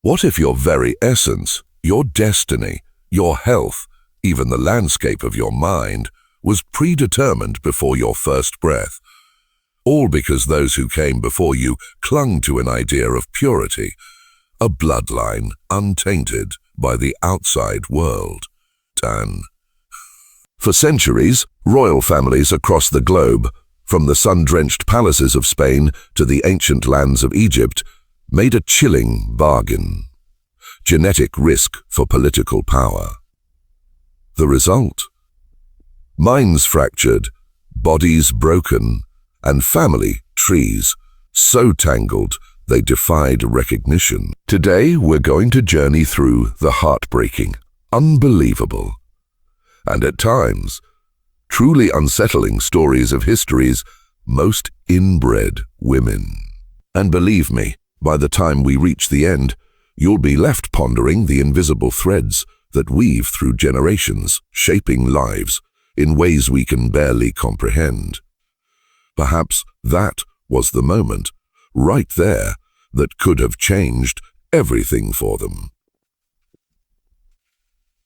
What if your very essence, your destiny, your health, even the landscape of your mind, was predetermined before your first breath? All because those who came before you clung to an idea of purity, a bloodline untainted by the outside world. For centuries, royal families across the globe, from the sun-drenched palaces of Spain to the ancient lands of Egypt, made a chilling bargain: genetic risk for political power. The result? Minds fractured, bodies broken, and family trees so tangled they defied recognition. Today, we're going to journey through the heartbreaking, unbelievable, and at times, truly unsettling stories of history's most inbred women. And believe me, by the time we reach the end, you'll be left pondering the invisible threads that weave through generations, shaping lives in ways we can barely comprehend. Perhaps that was the moment, right there, that could have changed everything for them.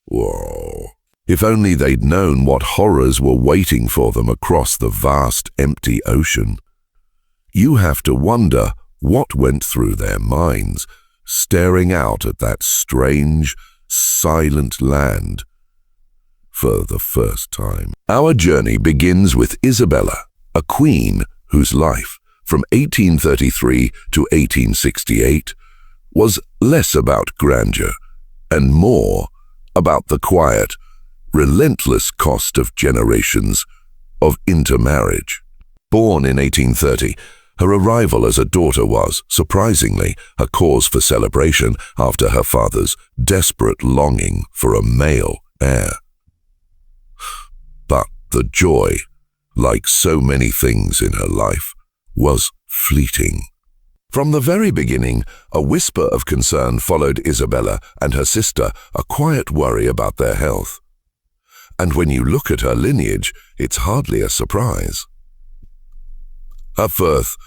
Whoa. If only they'd known what horrors were waiting for them across the vast, empty ocean. You have to wonder what went through their minds, staring out at that strange, silent land for the first time. Our journey begins with Isabella, a queen whose life, from 1833 to 1868, was less about grandeur and more about the quiet, relentless cost of generations of intermarriage. Born in 1830, her arrival as a daughter was, surprisingly, a cause for celebration after her father's desperate longing for a male heir. But the joy, like so many things in her life, was fleeting. From the very beginning, a whisper of concern followed Isabella and her sister, a quiet worry about their health. And when you look at her lineage, it's hardly a surprise. Her birth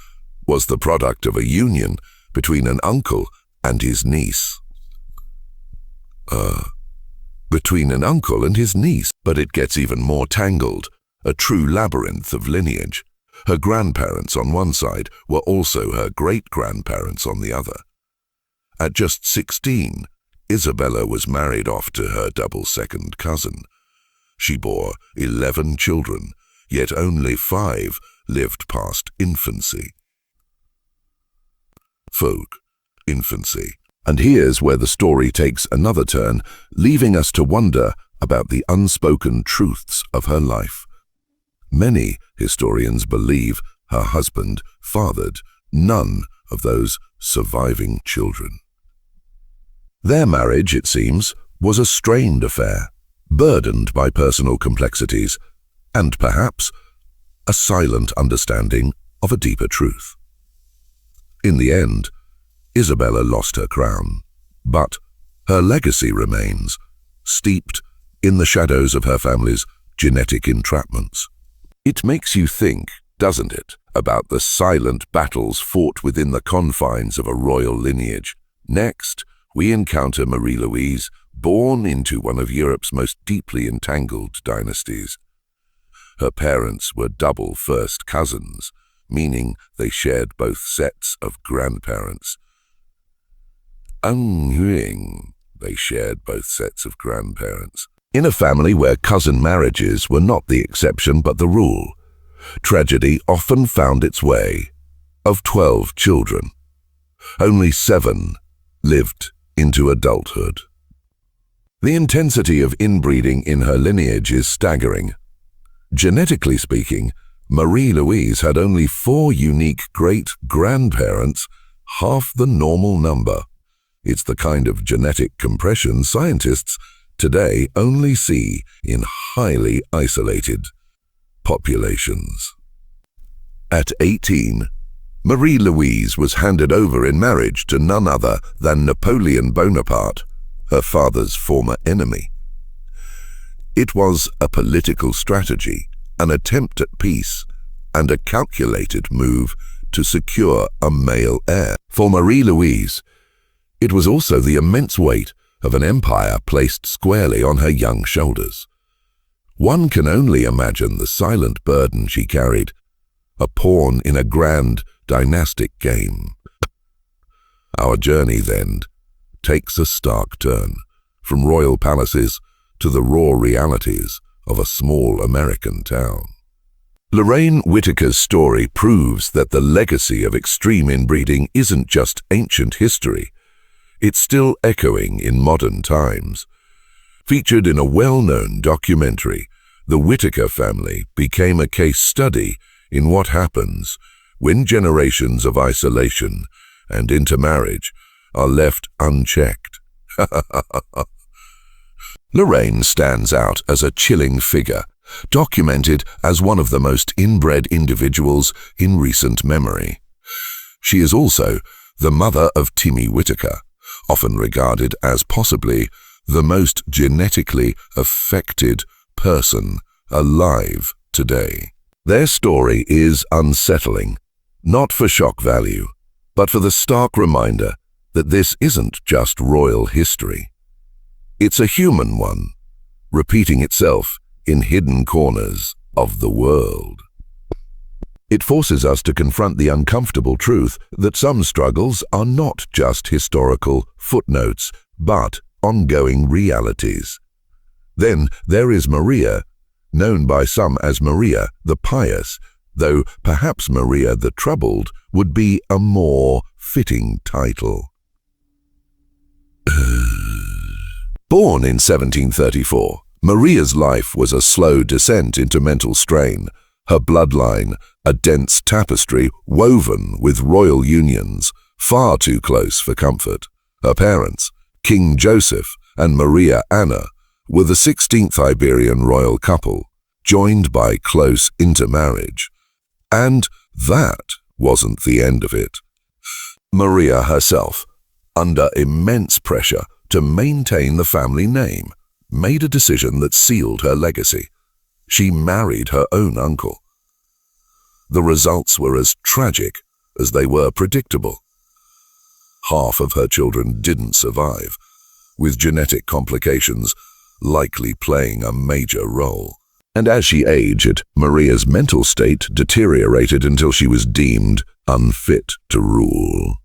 was the product of a union between an uncle and his niece. But it gets even more tangled, a true labyrinth of lineage. Her grandparents on one side were also her great-grandparents on the other. At just 16, Isabella was married off to her double-second cousin. She bore 11 children, yet only 5 lived past infancy. Infancy. And here's where the story takes another turn, leaving us to wonder about the unspoken truths of her life. Many historians believe her husband fathered none of those surviving children. Their marriage, it seems, was a strained affair, burdened by personal complexities, and perhaps a silent understanding of a deeper truth. In the end, Isabella lost her crown, but her legacy remains, steeped in the shadows of her family's genetic entrapments. It makes you think, doesn't it, about the silent battles fought within the confines of a royal lineage. Next, we encounter Marie-Louise, born into one of Europe's most deeply entangled dynasties. Her parents were double first cousins, meaning they shared both sets of grandparents. They shared both sets of grandparents. In a family where cousin marriages were not the exception but the rule, tragedy often found its way. Of 12 children, only 7 lived into adulthood. The intensity of inbreeding in her lineage is staggering. Genetically speaking, Marie-Louise had only 4 unique great-grandparents, half the normal number. It's the kind of genetic compression scientists today only see in highly isolated populations. At 18, Marie-Louise was handed over in marriage to none other than Napoleon Bonaparte, her father's former enemy. It was a political strategy, an attempt at peace, and a calculated move to secure a male heir. For Marie-Louise, It was also the immense weight of an empire placed squarely on her young shoulders. One can only imagine the silent burden she carried, a pawn in a grand dynastic game. Our journey, then, takes a stark turn, from royal palaces to the raw realities of a small American town. Lorraine Whitaker's story proves that the legacy of extreme inbreeding isn't just ancient history, it's still echoing in modern times. Featured in a well-known documentary, the Whitaker family became a case study in what happens when generations of isolation and intermarriage are left unchecked. Lorraine stands out as a chilling figure, documented as one of the most inbred individuals in recent memory. She is also the mother of Timmy Whitaker, often regarded as possibly the most genetically affected person alive today. Their story is unsettling, not for shock value, but for the stark reminder that this isn't just royal history. It's a human one, repeating itself in hidden corners of the world. It forces us to confront the uncomfortable truth that some struggles are not just historical footnotes, but ongoing realities. Then there is Maria, known by some as Maria the Pious, though perhaps Maria the Troubled would be a more fitting title. Born in 1734, Maria's life was a slow descent into mental strain, her bloodline a dense tapestry woven with royal unions, far too close for comfort. Her parents, King Joseph and Maria Anna, were the 16th Iberian royal couple, joined by close intermarriage. And that wasn't the end of it. Maria herself, under immense pressure to maintain the family name, made a decision that sealed her legacy. She married her own uncle. The results were as tragic as they were predictable. Half of her children didn't survive, with genetic complications likely playing a major role. And as she aged, Maria's mental state deteriorated until she was deemed unfit to rule.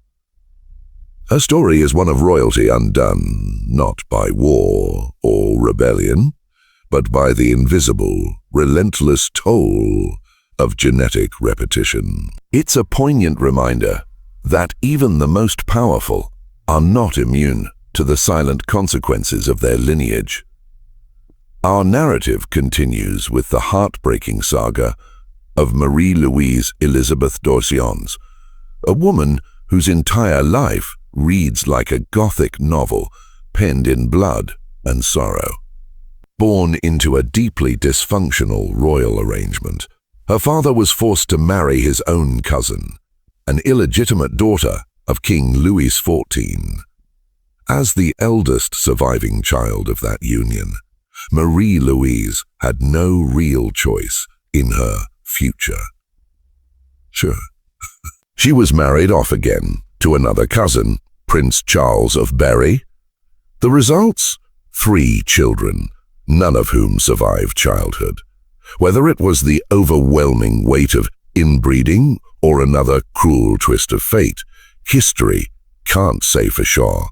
Her story is one of royalty undone, not by war or rebellion, but by the invisible, relentless toll of genetic repetition. It's a poignant reminder that even the most powerful are not immune to the silent consequences of their lineage. Our narrative continues with the heartbreaking saga of Marie-Louise Elizabeth d'Orsons, a woman whose entire life reads like a Gothic novel penned in blood and sorrow. Born into a deeply dysfunctional royal arrangement, her father was forced to marry his own cousin, an illegitimate daughter of King Louis XIV. As the eldest surviving child of that union, Marie-Louise had no real choice in her future. Sure, she was married off again to another cousin, Prince Charles of Berry. The results? 3 children, none of whom survived childhood. Whether it was the overwhelming weight of inbreeding or another cruel twist of fate, history can't say for sure.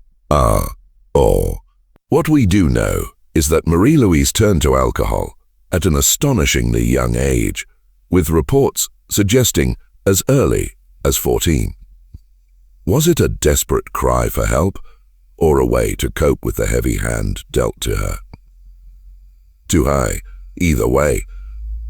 What we do know is that Marie-Louise turned to alcohol at an astonishingly young age, with reports suggesting as early as 14. Was it a desperate cry for help, or a way to cope with the heavy hand dealt to her? Too high, either way,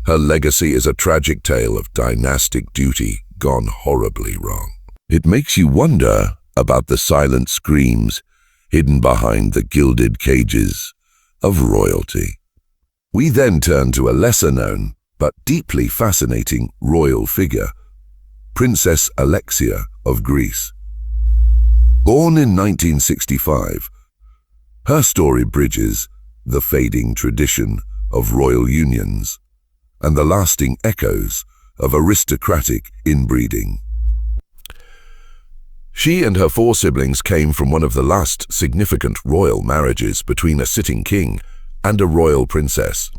her legacy is a tragic tale of dynastic duty gone horribly wrong. It makes you wonder about the silent screams hidden behind the gilded cages of royalty. We then turn to a lesser-known but deeply fascinating royal figure, Princess Alexia of Greece. Born in 1965, her story bridges the fading tradition of royal unions and the lasting echoes of aristocratic inbreeding. She and her 4 siblings came from one of the last significant royal marriages between a sitting king and a royal princess.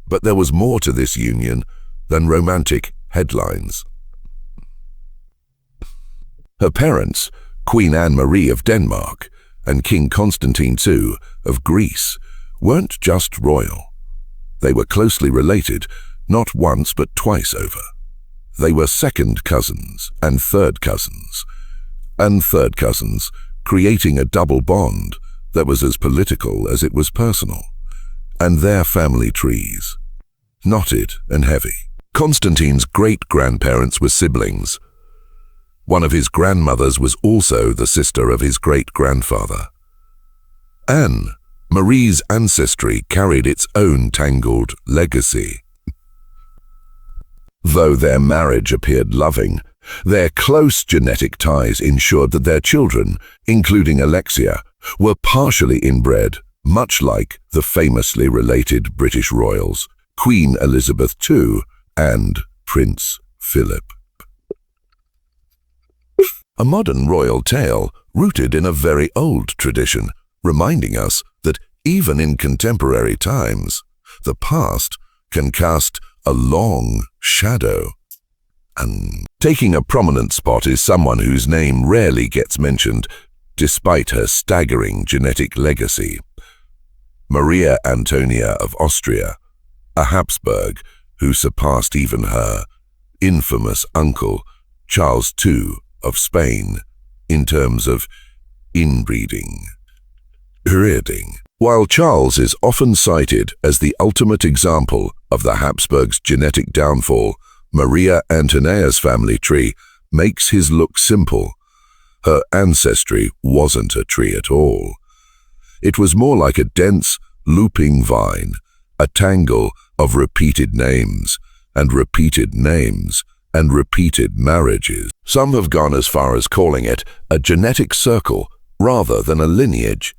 But there was more to this union than romantic headlines. Her parents, Queen Anne-Marie of Denmark and King Constantine II of Greece, weren't just royal. They were closely related, not once but twice over. They were second cousins and third cousins, creating a double bond that was as political as it was personal. And their family trees, knotted and heavy. Constantine's great-grandparents were siblings. One of his grandmothers was also the sister of his great-grandfather. Anne-Marie's ancestry carried its own tangled legacy. Though their marriage appeared loving, their close genetic ties ensured that their children, including Alexia, were partially inbred, much like the famously related British royals, Queen Elizabeth II and Prince Philip. A modern royal tale rooted in a very old tradition, reminding us that even in contemporary times, the past can cast a long shadow. And taking a prominent spot is someone whose name rarely gets mentioned, despite her staggering genetic legacy. Maria Antonia of Austria, a Habsburg who surpassed even her infamous uncle, Charles II of Spain, in terms of inbreeding. While Charles is often cited as the ultimate example of the Habsburgs' genetic downfall, Maria Antonia's family tree makes his look simple. Her ancestry wasn't a tree at all. It was more like a dense, looping vine, a tangle of repeated names and repeated names and repeated marriages. Some have gone as far as calling it a genetic circle rather than a lineage.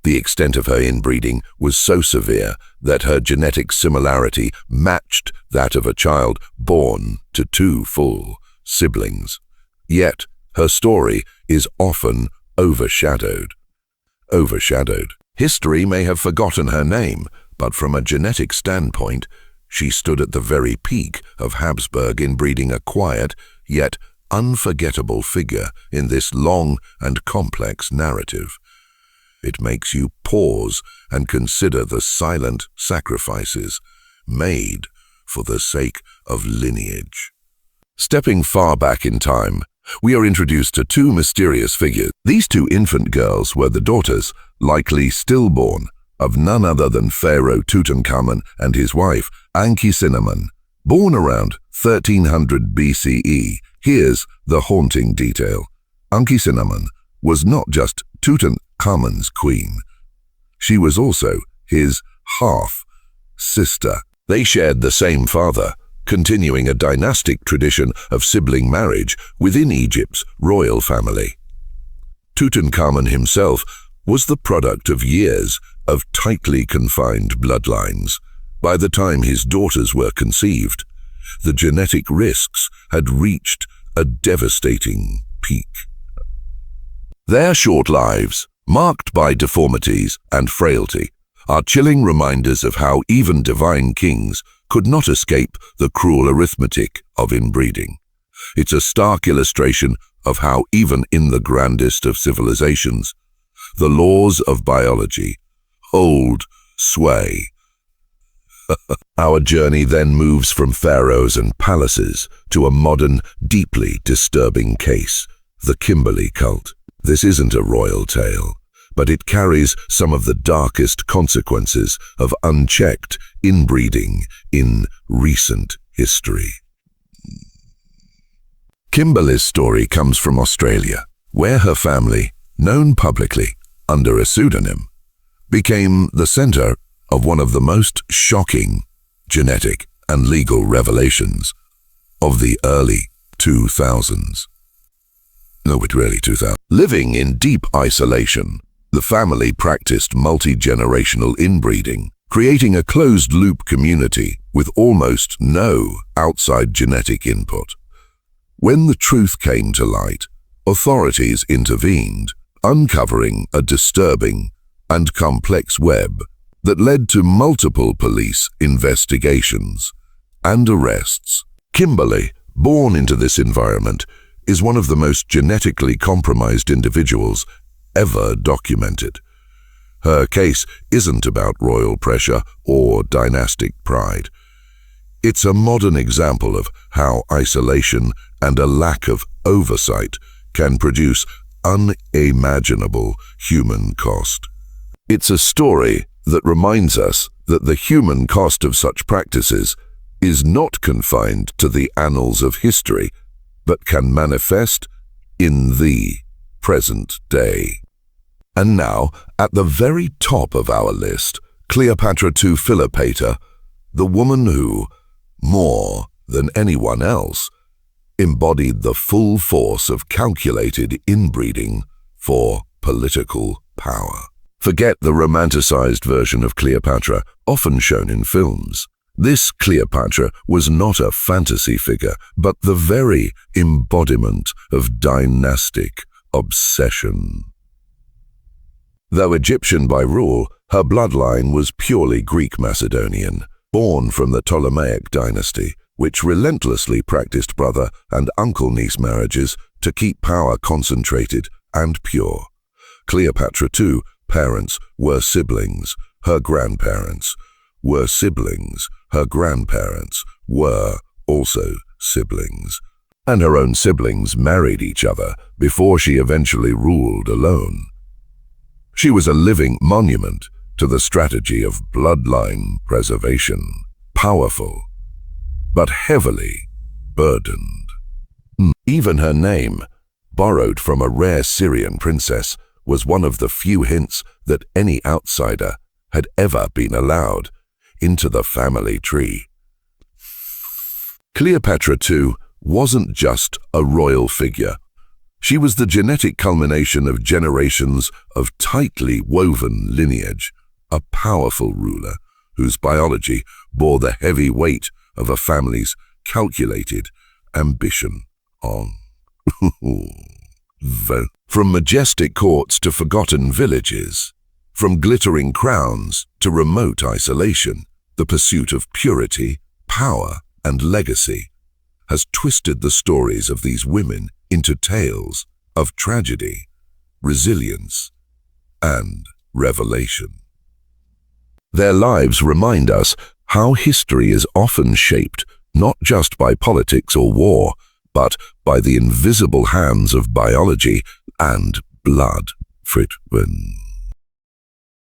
The extent of her inbreeding was so severe that her genetic similarity matched that of a child born to 2 full siblings. Yet, her story is often overshadowed. History may have forgotten her name, but from a genetic standpoint, she stood at the very peak of Habsburg inbreeding, a quiet, yet unforgettable figure in this long and complex narrative. It makes you pause and consider the silent sacrifices made for the sake of lineage. Stepping far back in time, we are introduced to 2 mysterious figures. These 2 infant girls were the daughters, likely stillborn, of none other than Pharaoh Tutankhamun and his wife, Ankhesenamun. Born around 1300 BCE, here's the haunting detail. Ankhesenamun was not just Tutankhamun's queen. She was also his half-sister. They shared the same father, continuing a dynastic tradition of sibling marriage within Egypt's royal family. Tutankhamun himself was the product of years of tightly confined bloodlines. By the time his daughters were conceived, the genetic risks had reached a devastating peak. Their short lives, marked by deformities and frailty, are chilling reminders of how even divine kings could not escape the cruel arithmetic of inbreeding. It's a stark illustration of how even in the grandest of civilizations, the laws of biology hold sway. Our journey then moves from pharaohs and palaces to a modern, deeply disturbing case, the Kimberley cult. This isn't a royal tale, but it carries some of the darkest consequences of unchecked inbreeding in recent history. Kimberley's story comes from Australia, where her family, known publicly under a pseudonym, became the center of one of the most shocking genetic and legal revelations of the early 2000s. Living in deep isolation, the family practiced multi-generational inbreeding, creating a closed-loop community with almost no outside genetic input. When the truth came to light, authorities intervened, uncovering a disturbing and complex web that led to multiple police investigations and arrests. Kimberly, born into this environment, is one of the most genetically compromised individuals ever documented. Her case isn't about royal pressure or dynastic pride. It's a modern example of how isolation and a lack of oversight can produce unimaginable human cost. It's a story that reminds us that the human cost of such practices is not confined to the annals of history, but can manifest in the present day. And now, at the very top of our list, Cleopatra II Philopator, the woman who, more than anyone else, embodied the full force of calculated inbreeding for political power. Forget the romanticized version of Cleopatra, often shown in films. This Cleopatra was not a fantasy figure, but the very embodiment of dynastic obsession. Though Egyptian by rule, her bloodline was purely Greek-Macedonian, born from the Ptolemaic dynasty, which relentlessly practiced brother and uncle-niece marriages to keep power concentrated and pure. Cleopatra II parents were siblings, her grandparents were siblings, her grandparents were also siblings, and her own siblings married each other before she eventually ruled alone. She was a living monument to the strategy of bloodline preservation, powerful, but heavily burdened. Even her name, borrowed from a rare Syrian princess, was one of the few hints that any outsider had ever been allowed into the family tree. Cleopatra II wasn't just a royal figure. She was the genetic culmination of generations of tightly woven lineage, a powerful ruler whose biology bore the heavy weight of a family's calculated ambition on. From majestic courts to forgotten villages, from glittering crowns to remote isolation, the pursuit of purity, power, and legacy has twisted the stories of these women into tales of tragedy, resilience, and revelation. Their lives remind us how history is often shaped not just by politics or war, but by the invisible hands of biology and blood.